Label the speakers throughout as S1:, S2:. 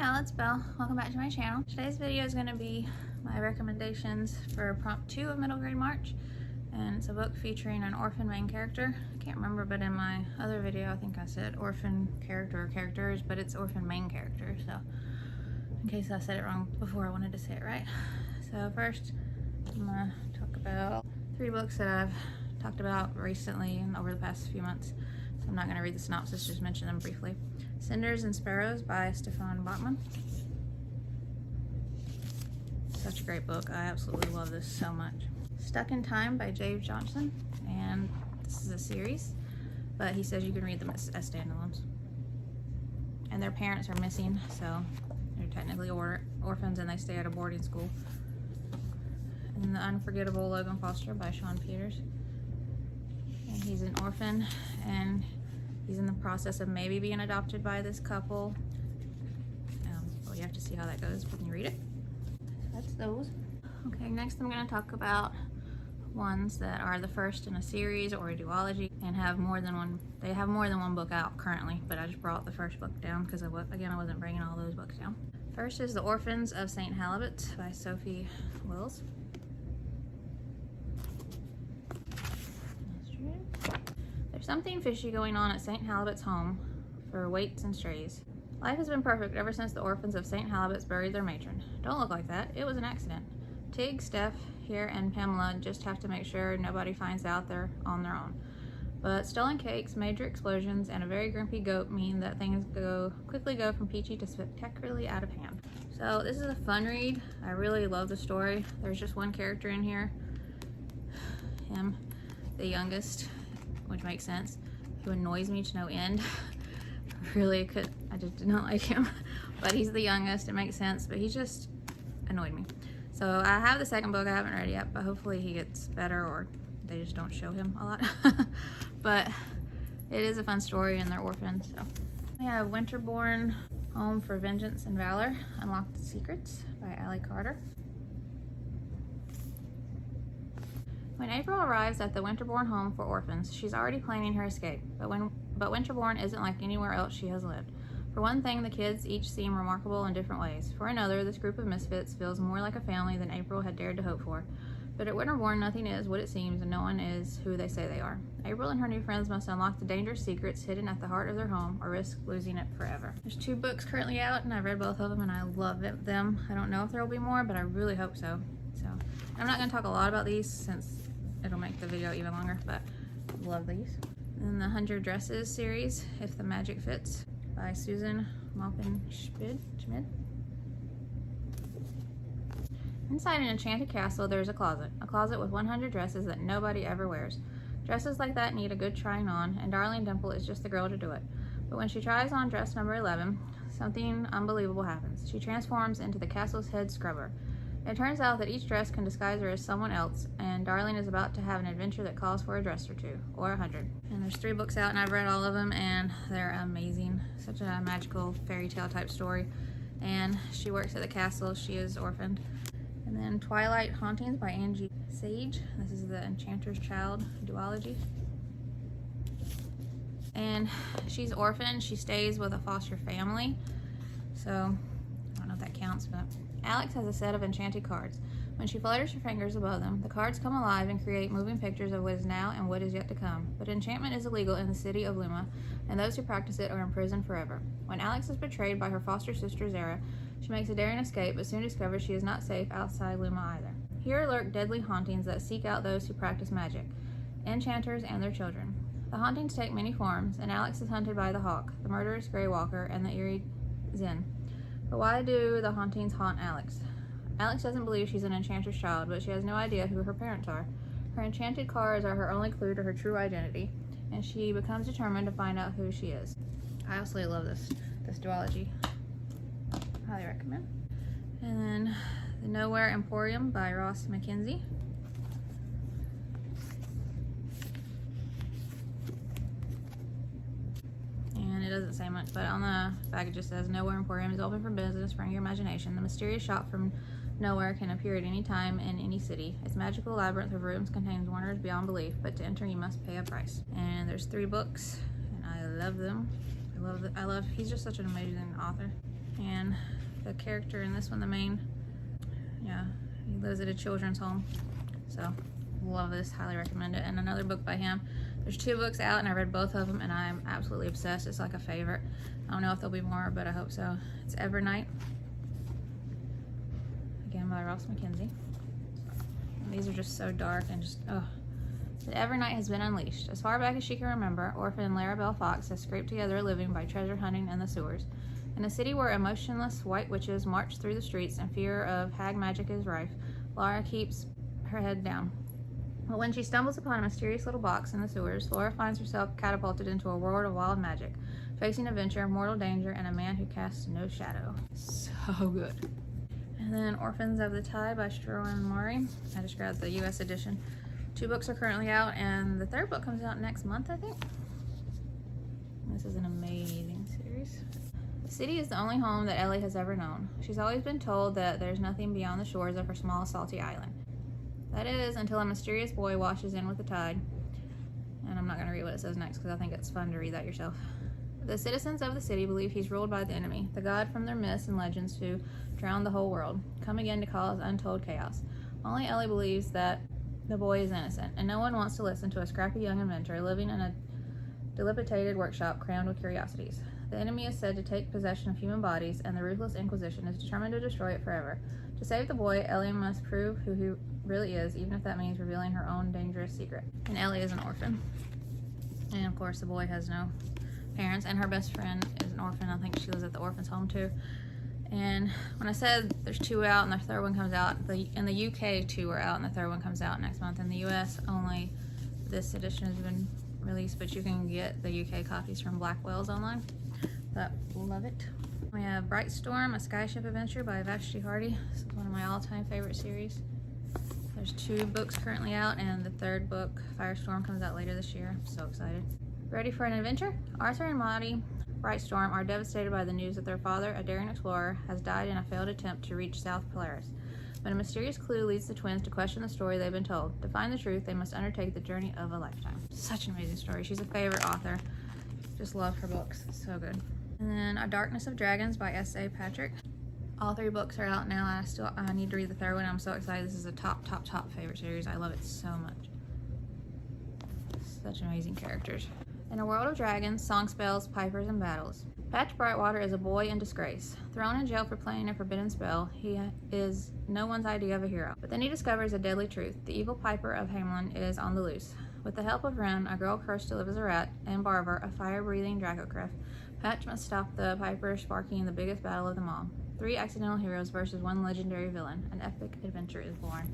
S1: y'all, it's Belle. Welcome back to my channel. Today's video is going to be my recommendations for prompt 2 of Middle Grade March, and it's a book featuring an orphan main character. I can't remember, but in my other video I think I said orphan character or characters, but it's orphan main character, so in case I said it wrong before, I wanted to say it right. So first I'm going to talk about 3 books that I've talked about recently and over the past few months. So I'm not going to read the synopsis, just mention them briefly. Cinders and Sparrows by Stefan Bachmann. Such a great book. I absolutely love this so much. Stuck in Time by James Johnson, and this is a series, but he says you can read them as standalones. And their parents are missing, so they're technically orphans and they stay at a boarding school. And The Unforgettable Logan Foster by Shawn Peters. And he's an orphan and he's in the process of maybe being adopted by this couple. Well, you have to see how that goes when you read it. That's those. Okay, next I'm going to talk about ones that are the first in a series or a duology and have more than one. They have more than one book out currently, but I just brought the first book down because again I wasn't bringing all those books down. First is The Orphans of St. Halibut by Sophie Wills. There's something fishy going on at St. Halibut's home for waits and strays. Life has been perfect ever since the orphans of St. Halibut's buried their matron. Don't look like that. It was an accident. Tig, Steph, here, and Pamela just have to make sure nobody finds out they're on their own. But stolen cakes, major explosions, and a very grumpy goat mean that things quickly go from peachy to spectacularly out of hand. So this is a fun read. I really love the story. There's just one character in here, him, the youngest, which makes sense, who annoys me to no end. I just did not like him, but he's the youngest, it makes sense, but he just annoyed me. So I have the second book, I haven't read it yet, but hopefully he gets better or they just don't show him a lot. But it is a fun story and they're orphans. So we have Winterborne, Home for Vengeance and Valor, Unlock the Secrets by Allie Carter. When April arrives at the Winterborne home for orphans, she's already planning her escape, but Winterborne isn't like anywhere else she has lived. For one thing, the kids each seem remarkable in different ways. For another, this group of misfits feels more like a family than April had dared to hope for. But at Winterborne, nothing is what it seems and no one is who they say they are. April and her new friends must unlock the dangerous secrets hidden at the heart of their home or risk losing it forever. There's 2 books currently out and I've read both of them and I love them. I don't know if there will be more, but I really hope so. I'm not going to talk a lot about these since it'll make the video even longer, but I love these. And the 100 Dresses series, If the Magic Fits, by Susan Maupin Schmid. Inside an enchanted castle, there's a closet with 100 dresses that nobody ever wears. Dresses like that need a good trying on, and Darling Dimple is just the girl to do it. But when she tries on dress number 11, something unbelievable happens. She transforms into the castle's head scrubber. It turns out that each dress can disguise her as someone else, and Darling is about to have an adventure that calls for a dress or 2, or 100. And there's 3 books out, and I've read all of them, and they're amazing. Such a magical fairy tale type story. And she works at the castle. She is orphaned. And then Twilight, Hauntings by Angie Sage. This is the Enchanter's Child duology. And she's orphaned. She stays with a foster family. So, I don't know if that counts, but Alex has a set of enchanted cards. When she flutters her fingers above them, the cards come alive and create moving pictures of what is now and what is yet to come. But enchantment is illegal in the city of Luma, and those who practice it are imprisoned forever. When Alex is betrayed by her foster sister Zara, she makes a daring escape, but soon discovers she is not safe outside Luma either. Here lurk deadly hauntings that seek out those who practice magic, enchanters and their children. The hauntings take many forms, and Alex is hunted by the Hawk, the murderous Grey Walker, and the eerie Zen. But why do the hauntings haunt Alex? Alex doesn't believe she's an enchanter's child, but she has no idea who her parents are. Her enchanted cards are her only clue to her true identity, and she becomes determined to find out who she is. I absolutely love this duology. Highly recommend. And then The Nowhere Emporium by Ross Mackenzie. And it doesn't say much, but on the back it just says Nowhere Emporium is open for business. Bring your imagination. The mysterious shop from nowhere can appear at any time in any city. Its magical labyrinth of rooms contains wonders beyond belief, but to enter you must pay a price. And there's 3 books, and I love them. He's just such an amazing author. And the character in this one, the main, yeah, he lives at a children's home. So love this, highly recommend it. And another book by him. There's 2 books out and I read both of them and I'm absolutely obsessed. It's like a favorite. I don't know if there'll be more, but I hope so. It's Evernight, again by Mackenzie. And these are just so dark and just, oh. The Evernight has been unleashed. As far back as she can remember, Orphan Larabelle Fox has scraped together a living by treasure hunting in the sewers. In a city where emotionless white witches march through the streets and fear of hag magic is rife, Laura keeps her head down. But when she stumbles upon a mysterious little box in the sewers, Laura finds herself catapulted into a world of wild magic, facing adventure, mortal danger, and a man who casts no shadow. So good. And then Orphans of the Tide by Shawn Murray. I just grabbed the US edition. 2 books are currently out, and the 3rd book comes out next month, I think. This is an amazing series. The city is the only home that Ellie has ever known. She's always been told that there's nothing beyond the shores of her small, salty island. That is, until a mysterious boy washes in with the tide. And I'm not going to read what it says next because I think it's fun to read that yourself. The citizens of the city believe he's ruled by the enemy, the god from their myths and legends who drowned the whole world, come again to cause untold chaos. Only Ellie believes that the boy is innocent, and no one wants to listen to a scrappy young inventor living in a dilapidated workshop crammed with curiosities. The enemy is said to take possession of human bodies, and the ruthless Inquisition is determined to destroy it forever. To save the boy, Ellie must prove who he really is, even if that means revealing her own dangerous secret. And Ellie is an orphan. And of course, the boy has no parents, and her best friend is an orphan. I think she lives at the orphan's home too. And when I said there's 2 out and the 3rd one comes out, in the UK 2 are out and the 3rd one comes out next month. In the US, only this edition has been released, but you can get the UK copies from Blackwell's online. But love it. We have Bright Storm, a skyship adventure by Vashti Hardy. This is one of my all-time favorite series. There's 2 books currently out, and the 3rd book, Firestorm, comes out later this year. I'm so excited. Ready for an adventure? Arthur and Maudie Brightstorm are devastated by the news that their father, a daring explorer, has died in a failed attempt to reach South Polaris. But a mysterious clue leads the twins to question the story they've been told. To find the truth, they must undertake the journey of a lifetime. Such an amazing story. She's a favorite author. Just love her books. So good. And then A Darkness of Dragons by S.A. Patrick. All 3 books are out now, and I need to read the 3rd one. I'm so excited. This is a top favorite series. I love it so much. Such amazing characters. In a world of dragons, song spells, pipers, and battles, Patch Brightwater is a boy in disgrace. Thrown in jail for playing a forbidden spell, he is no one's idea of a hero. But then he discovers a deadly truth. The evil piper of Hamelin is on the loose. With the help of Wren, a girl cursed to live as a rat, and Barber, a fire-breathing Dracocryph, Patch must stop the piper, sparking the biggest battle of them all. 3 accidental heroes versus 1 legendary villain. An epic adventure is born.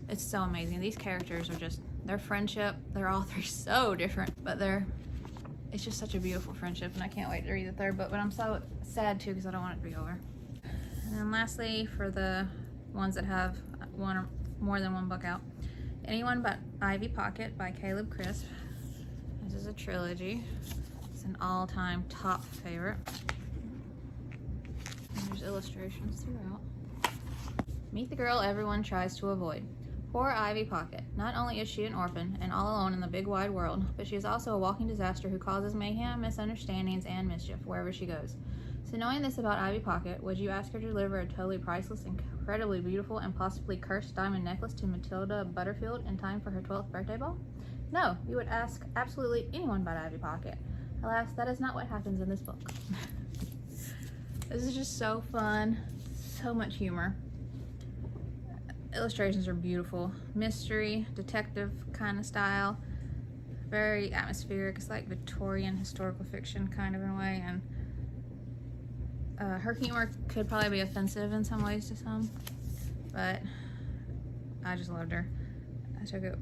S1: It's so amazing. These characters are just, their friendship, they're all 3 so different, but it's just such a beautiful friendship, and I can't wait to read the 3rd book, but I'm so sad too because I don't want it to be over. And then lastly, for the ones that have one or more than 1 book out, Anyone But Ivy Pocket by Caleb Crisp. This is a trilogy. It's an all-time top favorite. And there's illustrations throughout. Meet the girl everyone tries to avoid. Poor Ivy Pocket. Not only is she an orphan and all alone in the big wide world, but she is also a walking disaster who causes mayhem, misunderstandings, and mischief wherever she goes. So knowing this about Ivy Pocket, would you ask her to deliver a totally priceless, incredibly beautiful, and possibly cursed diamond necklace to Matilda Butterfield in time for her 12th birthday ball? No, you would ask absolutely anyone but Ivy Pocket. Alas, that is not what happens in this book. This is just so fun, so much humor. Illustrations are beautiful. Mystery, detective kind of style. Very atmospheric. It's like Victorian historical fiction kind of in a way. And her humor could probably be offensive in some ways to some. But I just loved her. I took it,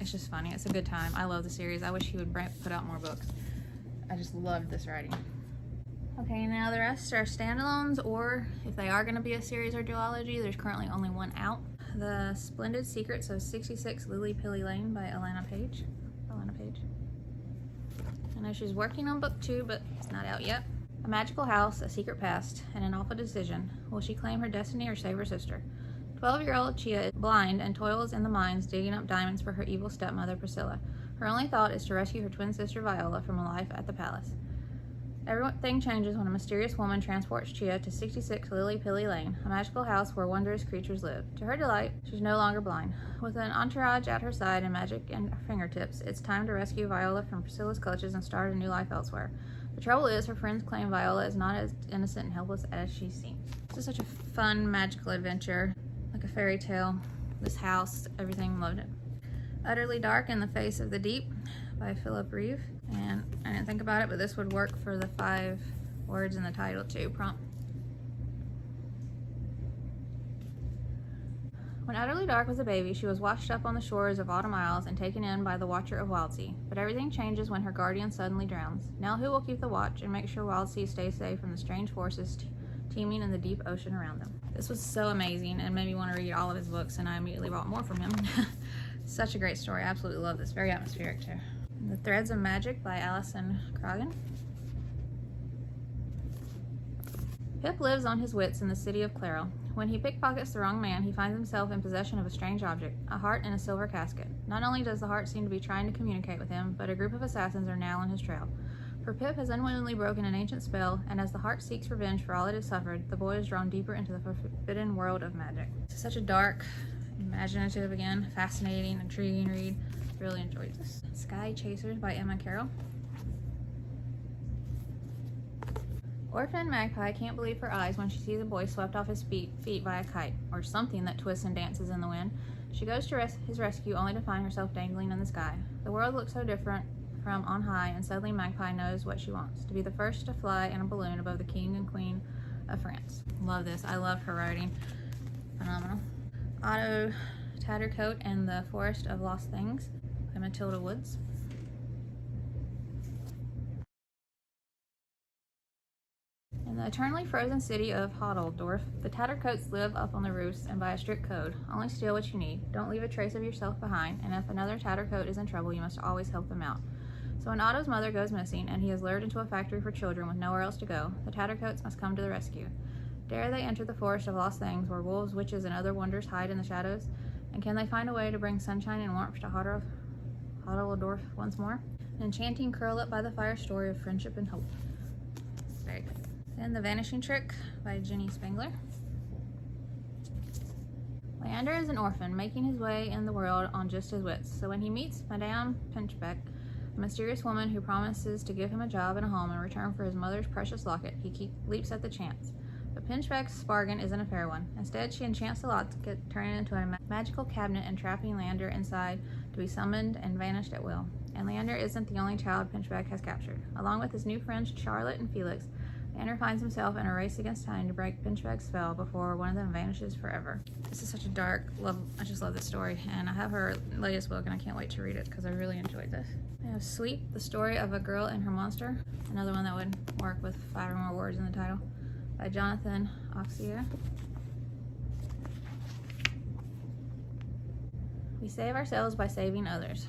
S1: it's just funny. It's a good time. I love the series. I wish he would put out more books. I just loved this writing. Okay, now the rest are standalones, or if they are going to be a series or duology, there's currently only 1 out. The Splendid Secrets of 66 Lily Pilly Lane by Elena Page. I know she's working on book 2, but it's not out yet. A magical house, a secret past, and an awful decision. Will she claim her destiny or save her sister? 12-year-old Chia is blind and toils in the mines digging up diamonds for her evil stepmother Priscilla. Her only thought is to rescue her twin sister Viola from a life at the palace. Everything changes when a mysterious woman transports Chia to 66 Lily Pilly Lane, a magical house where wondrous creatures live. To her delight, she's no longer blind. With an entourage at her side and magic at her fingertips, it's time to rescue Viola from Priscilla's clutches and start a new life elsewhere. The trouble is, her friends claim Viola is not as innocent and helpless as she seems. This is such a fun, magical adventure, like a fairy tale. This house, everything, loved it. Utterly Dark in the Face of the Deep by Philip Reeve. And I didn't think about it, but this would work for the 5 words in the title too. Prompt. When Utterly Dark was a baby, she was washed up on the shores of Autumn Isles and taken in by the Watcher of Wildsea. But everything changes when her guardian suddenly drowns. Now who will keep the watch and make sure Wildsea stays safe from the strange forces teeming in the deep ocean around them? This was so amazing and made me want to read all of his books, and I immediately bought more from him. Such a great story. I absolutely love this. Very atmospheric too. The Threads of Magic by Alison Croghan. Pip lives on his wits in the city of Clairol. When he pickpockets the wrong man, he finds himself in possession of a strange object, a heart in a silver casket. Not only does the heart seem to be trying to communicate with him, but a group of assassins are now on his trail. For Pip has unwittingly broken an ancient spell, and as the heart seeks revenge for all it has suffered, the boy is drawn deeper into the forbidden world of magic. It's such a dark, imaginative, again, fascinating, intriguing read. Really enjoyed this. Sky Chasers by Emma Carroll. Orphan Magpie can't believe her eyes when she sees a boy swept off his feet by a kite, or something that twists and dances in the wind. She goes to his rescue only to find herself dangling in the sky. The world looks so different from on high, and suddenly Magpie knows what she wants, to be the first to fly in a balloon above the King and Queen of France. Love this. I love her writing. Phenomenal. Otto Tattercoat and the Forest of Lost Things by Matilda Woods. In the eternally frozen city of Hodeldorf, the Tattercoats live up on the roofs and by a strict code. Only steal what you need. Don't leave a trace of yourself behind, and if another Tattercoat is in trouble, you must always help them out. So when Otto's mother goes missing, and he is lured into a factory for children with nowhere else to go, the Tattercoats must come to the rescue. Dare they enter the Forest of Lost Things, where wolves, witches, and other wonders hide in the shadows? And can they find a way to bring sunshine and warmth to Hodeldorf once more? An enchanting curl-up by the fire story of friendship and hope. Very good. Then The Vanishing Trick by Jenny Spengler. Leander is an orphan, making his way in the world on just his wits. So when he meets Madame Pinchbeck, a mysterious woman who promises to give him a job and a home in return for his mother's precious locket, he leaps at the chance. But Pinchbeck's bargain isn't a fair one. Instead, she enchants the lot to turn it into a magical cabinet and trapping Leander inside to be summoned and vanished at will. And Leander isn't the only child Pinchbeck has captured. Along with his new friends Charlotte and Felix, Leander finds himself in a race against time to break Pinchbeck's spell before one of them vanishes forever. This is such a dark, I just love this story, and I have her latest book and I can't wait to read it because I really enjoyed this. I have Sweep, the story of a girl and her monster, another one that would work with 5 or more words in the title, by Jonathan Oxia. We save ourselves by saving others.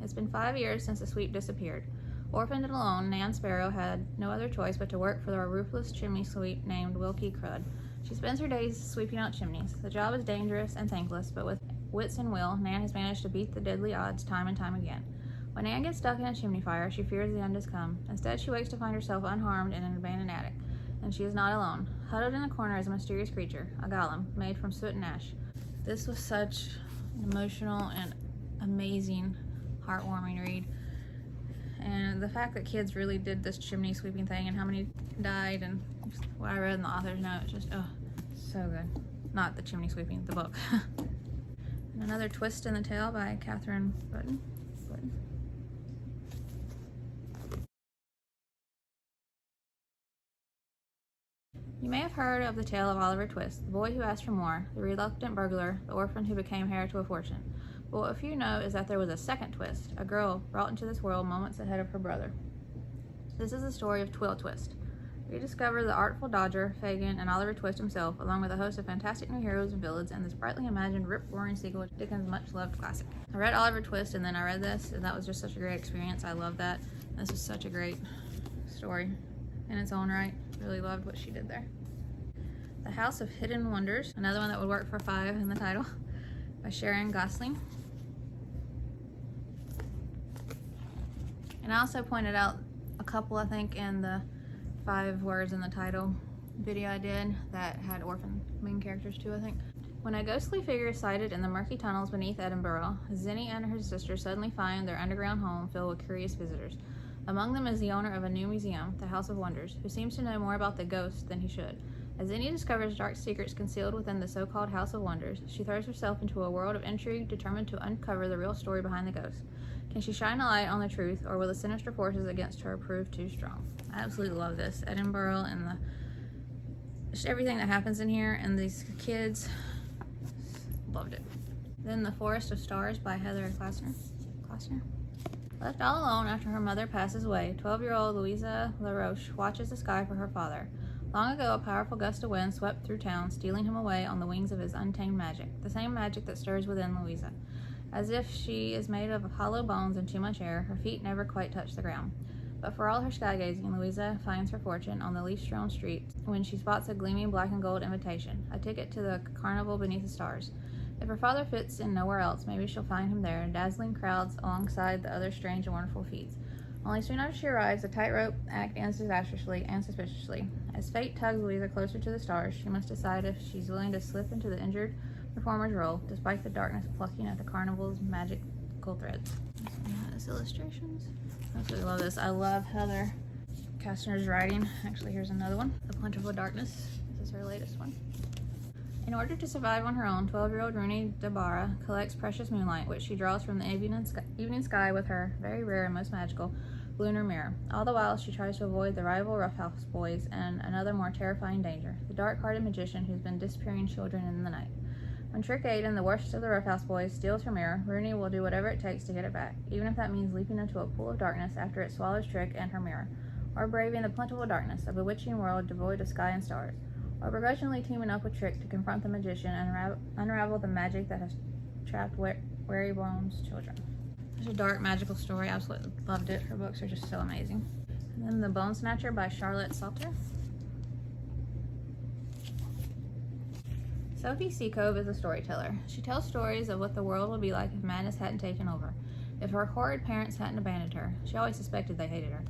S1: It's been 5 years since the Sweep disappeared. Orphaned and alone, Nan Sparrow had no other choice but to work for the ruthless chimney sweep named Wilkie Crud. She spends her days sweeping out chimneys. The job is dangerous and thankless, but with wits and will, Nan has managed to beat the deadly odds time and time again. When Nan gets stuck in a chimney fire, she fears the end has come. Instead, she wakes to find herself unharmed in an abandoned attic. And she is not alone. Huddled in the corner is a mysterious creature, a golem, made from soot and ash. This was such an emotional and amazing, heartwarming read. And the fact that kids really did this chimney sweeping thing and how many died and what I read in the author's note, just, oh, so good. Not the chimney sweeping, the book. And another Twist in the Tail by Catherine Button. You may have heard of the tale of Oliver Twist, the boy who asked for more, the reluctant burglar, the orphan who became heir to a fortune. But what few know is that there was a second Twist, a girl brought into this world moments ahead of her brother. This is the story of Twill Twist. Rediscover the artful dodger, Fagin, and Oliver Twist himself, along with a host of fantastic new heroes and villains, and this brightly imagined, rip-roaring sequel to Dickens' much-loved classic. I read Oliver Twist, and then I read this, and that was just such a great experience. I love that. This was such a great story in its own right. Really loved what she did there. The House of Hidden Wonders, another one that would work for 5 in the title, by Sharon Gosling. And I also pointed out a couple, I think, in the 5 words in the title video I did that had orphan main characters too, I think. When a ghostly figure is sighted in the murky tunnels beneath Edinburgh, Zinni and her sister suddenly find their underground home filled with curious visitors. Among them is the owner of a new museum, the House of Wonders, who seems to know more about the ghosts than he should. As Zinni discovers dark secrets concealed within the so-called House of Wonders, she throws herself into a world of intrigue, determined to uncover the real story behind the ghosts. Can she shine a light on the truth, or will the sinister forces against her prove too strong? I absolutely love this. Edinburgh and just everything that happens in here, and these kids, loved it. Then The Forest of Stars by Heather Klassner. Left all alone after her mother passes away, 12-year-old Louisa LaRoche watches the sky for her father. Long ago, a powerful gust of wind swept through town, stealing him away on the wings of his untamed magic, the same magic that stirs within Louisa. As if she is made of hollow bones and too much air, her feet never quite touch the ground. But for all her sky-gazing, Louisa finds her fortune on the leaf-strewn street when she spots a gleaming black and gold invitation, a ticket to the carnival beneath the stars. If her father fits in nowhere else, maybe she'll find him there in dazzling crowds alongside the other strange and wonderful feats. Only soon after she arrives, the tightrope act ends disastrously and suspiciously. As fate tugs Louisa closer to the stars, she must decide if she's willing to slip into the injured performer's role, despite the darkness plucking at the carnival's magical threads. This one has illustrations. I absolutely love this. I love Heather Kastner's writing. Actually, here's another one. The Plentiful Darkness. This is her latest one. In order to survive on her own, 12-year-old Rooney Dabara collects precious moonlight, which she draws from the evening sky with her very rare and most magical lunar mirror. All the while, she tries to avoid the rival roughhouse boys and another more terrifying danger, the dark-hearted magician who's been disappearing children in the night. When Trick Aiden, the worst of the roughhouse boys, steals her mirror, Rooney will do whatever it takes to get it back, even if that means leaping into a pool of darkness after it swallows Trick and her mirror, or braving the plentiful darkness, a bewitching world devoid of sky and stars, or begrudgingly teaming up with Trick to confront the magician and unravel the magic that has trapped Wearybone's children. Such a dark, magical story. Absolutely loved it. Her books are just so amazing. And then The Bone Snatcher by Charlotte Salter. Sophie Seacove is a storyteller. She tells stories of what the world would be like if madness hadn't taken over, if her horrid parents hadn't abandoned her. She always suspected they hated her.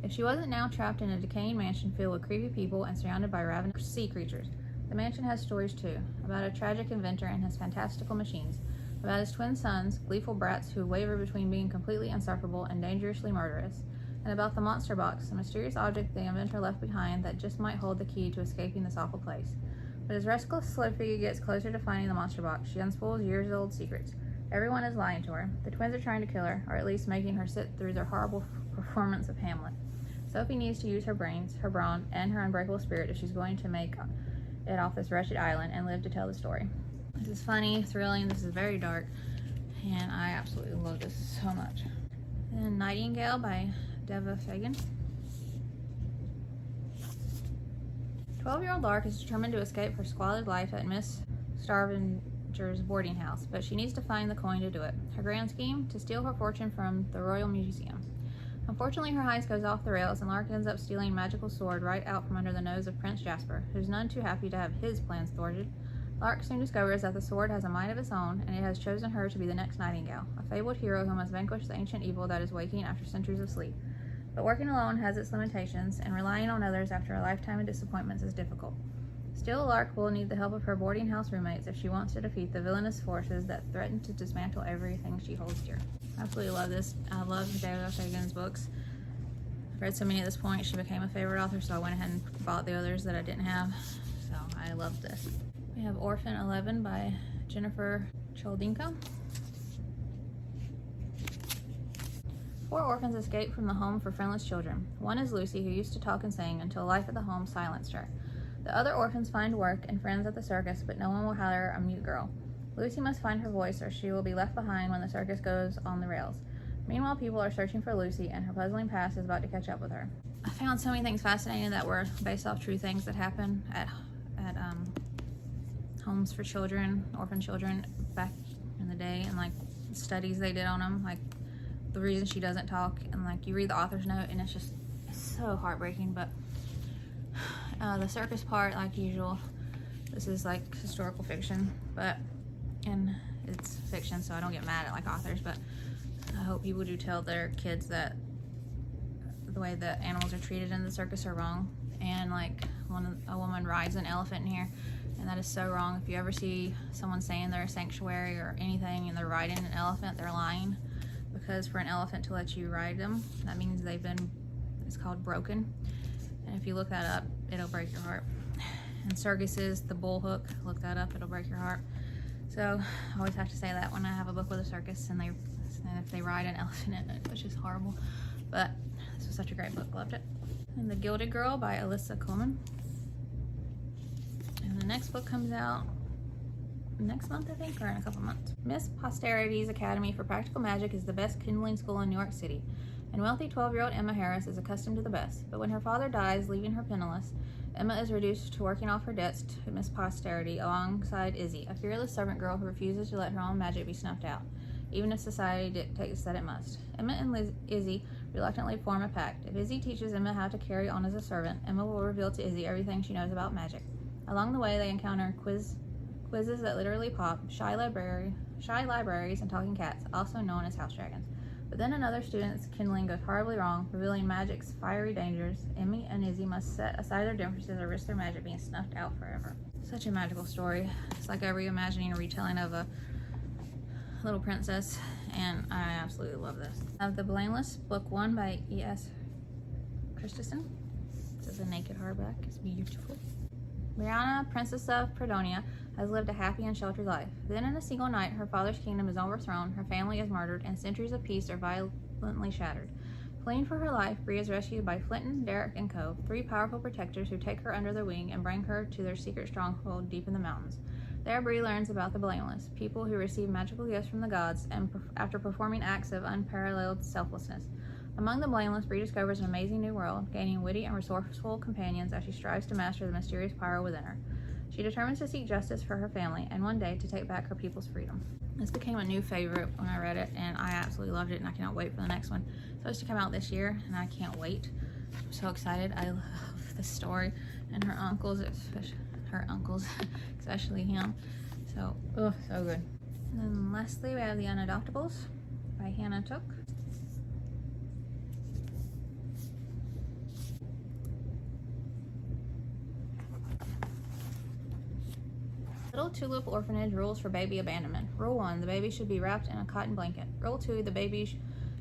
S1: If she wasn't now trapped in a decaying mansion filled with creepy people and surrounded by ravenous sea creatures. The mansion has stories too, about a tragic inventor and his fantastical machines, about his twin sons, gleeful brats who waver between being completely insufferable and dangerously murderous, and about the monster box, a mysterious object the inventor left behind that just might hold the key to escaping this awful place. But as restless Sophie gets closer to finding the monster box, she unspools years-old secrets. Everyone is lying to her. The twins are trying to kill her, or at least making her sit through their horrible performance of Hamlet. Sophie needs to use her brains, her brawn, and her unbreakable spirit if she's going to make it off this wretched island and live to tell the story. This is funny, thrilling, this is very dark, and I absolutely love this so much. Then Nightingale by Deva Fagan. 12-year-old Lark is determined to escape her squalid life at Miss Starvinger's boarding house, but she needs to find the coin to do it. Her grand scheme? To steal her fortune from the Royal Museum. Unfortunately, her heist goes off the rails, and Lark ends up stealing a magical sword right out from under the nose of Prince Jasper, who's none too happy to have his plans thwarted. Lark soon discovers that the sword has a mind of its own, and it has chosen her to be the next Nightingale, a fabled hero who must vanquish the ancient evil that is waking after centuries of sleep. But working alone has its limitations, and relying on others after a lifetime of disappointments is difficult. Still, Lark will need the help of her boarding house roommates if she wants to defeat the villainous forces that threaten to dismantle everything she holds dear. Absolutely love this. I love Deva Fagan's books. I've read so many at this point, she became a favorite author, so I went ahead and bought the others that I didn't have. So I love this. We have Orphan 11 by Jennifer Choldinko. 4 orphans escape from the home for friendless children. One is Lucy, who used to talk and sing until life at the home silenced her. The other orphans find work and friends at the circus, but no one will hire a mute girl. Lucy must find her voice, or she will be left behind when the circus goes on the rails. Meanwhile, people are searching for Lucy, and her puzzling past is about to catch up with her. I found so many things fascinating that were based off true things that happen at homes for children, orphan children back in the day, and like studies they did on them, like the reason she doesn't talk, and like you read the author's note and it's so heartbreaking. But the circus part, like usual, this is like historical fiction, and it's fiction, so I don't get mad at like authors, but I hope people do tell their kids that the way the animals are treated in the circus are wrong. And like a woman rides an elephant in here, and that is so wrong. If you ever see someone saying they're a sanctuary or anything and they're riding an elephant, they're lying. Because for an elephant to let you ride them, that means they've been, it's called broken. And if you look that up, it'll break your heart. And circuses, the bull hook, look that up, it'll break your heart. So I always have to say that when I have a book with a circus and if they ride an elephant in it, which is horrible. But this was such a great book, loved it. And The Gilded Girl by Alyssa Coleman. And the next book comes out next month, I think, or in a couple months. Miss Posterity's Academy for Practical Magic is the best kindling school in New York City, and wealthy 12-year-old Emma Harris is accustomed to the best. But when her father dies, leaving her penniless, Emma is reduced to working off her debts to Miss Posterity alongside Izzy, a fearless servant girl who refuses to let her own magic be snuffed out, even if society dictates that it must. Emma and Izzy reluctantly form a pact. If Izzy teaches Emma how to carry on as a servant, Emma will reveal to Izzy everything she knows about magic. Along the way, they encounter quizzes that literally pop, shy libraries, and talking cats, also known as house dragons. But then another student's kindling goes horribly wrong, revealing magic's fiery dangers. Emmy and Izzy must set aside their differences or risk their magic being snuffed out forever. Such a magical story. It's like a reimagining or retelling of a little princess, and I absolutely love this. I have The Blameless, Book 1 by E.S. Christensen. This is a naked hardback. It's beautiful. Brianna, Princess of Predonia, has lived a happy and sheltered life. Then in a single night, her father's kingdom is overthrown, her family is murdered, and centuries of peace are violently shattered. Fleeing for her life, Bree is rescued by Flinton, Derek, and Co., 3 powerful protectors who take her under their wing and bring her to their secret stronghold deep in the mountains. There, Bree learns about the Blameless, people who receive magical gifts from the gods and after performing acts of unparalleled selflessness. Among the Blameless, Bree discovers an amazing new world, gaining witty and resourceful companions as she strives to master the mysterious power within her. She determines to seek justice for her family and one day to take back her people's freedom. This became a new favorite when I read it, and I absolutely loved it, and I cannot wait for the next one. It's supposed to come out this year, and I can't wait. I'm so excited. I love the story and her uncles, especially him. So, oh, so good. And then lastly, we have The Unadoptables by Hannah Took. Little Tulip Orphanage rules for baby abandonment. Rule 1, the baby should be wrapped in a cotton blanket. Rule 2, the baby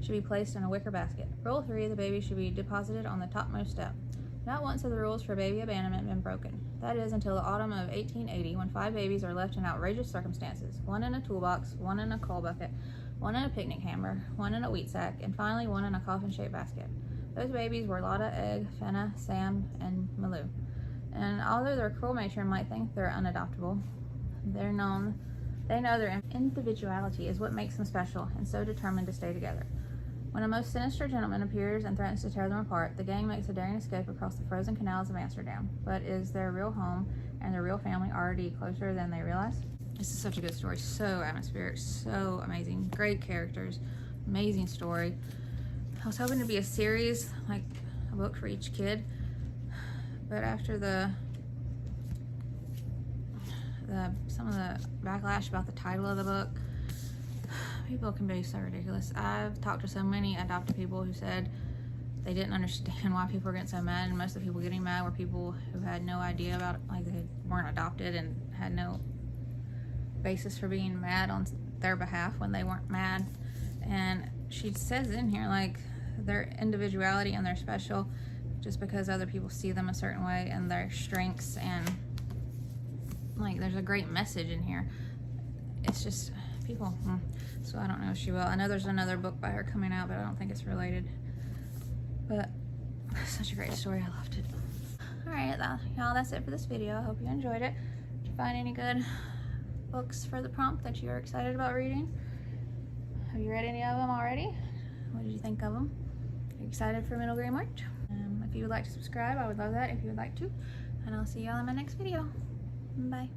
S1: should be placed in a wicker basket. Rule 3, the baby should be deposited on the topmost step. Not once have the rules for baby abandonment been broken. That is until the autumn of 1880, when 5 babies are left in outrageous circumstances. 1 in a toolbox, 1 in a coal bucket, 1 in a picnic hamper, 1 in a wheat sack, and finally 1 in a coffin-shaped basket. Those babies were Lotta, Egg, Fenna, Sam, and Malou. And although their cruel matron might think they're unadoptable, they know their individuality is what makes them special and so determined to stay together. When a most sinister gentleman appears and threatens to tear them apart, the gang makes a daring escape across the frozen canals of Amsterdam. But is their real home and their real family already closer than they realize? This is such a good story, so atmospheric, so amazing, great characters, amazing story. I was hoping to be a series, like a book for each kid, but after some of the backlash about the title of the book, people can be so ridiculous. I've talked to so many adopted people who said they didn't understand why people were getting so mad, and most of the people getting mad were people who had no idea about it, like they weren't adopted and had no basis for being mad on their behalf when they weren't mad. And she says in here, like, their individuality and they're special just because other people see them a certain way and their strengths, and like there's a great message in here. It's just people, so I don't know if she will. I know there's another book by her coming out, but I don't think it's related. But such a great story, I loved it. Alright, y'all, that's it for this video. I hope you enjoyed it. Did you find any good books for the prompt that you're excited about reading? Have you read any of them already? What did you think of them? Are you excited for Middle Grey March? If you would like to subscribe, I would love that if you would like to. And I'll see y'all in my next video. Bye.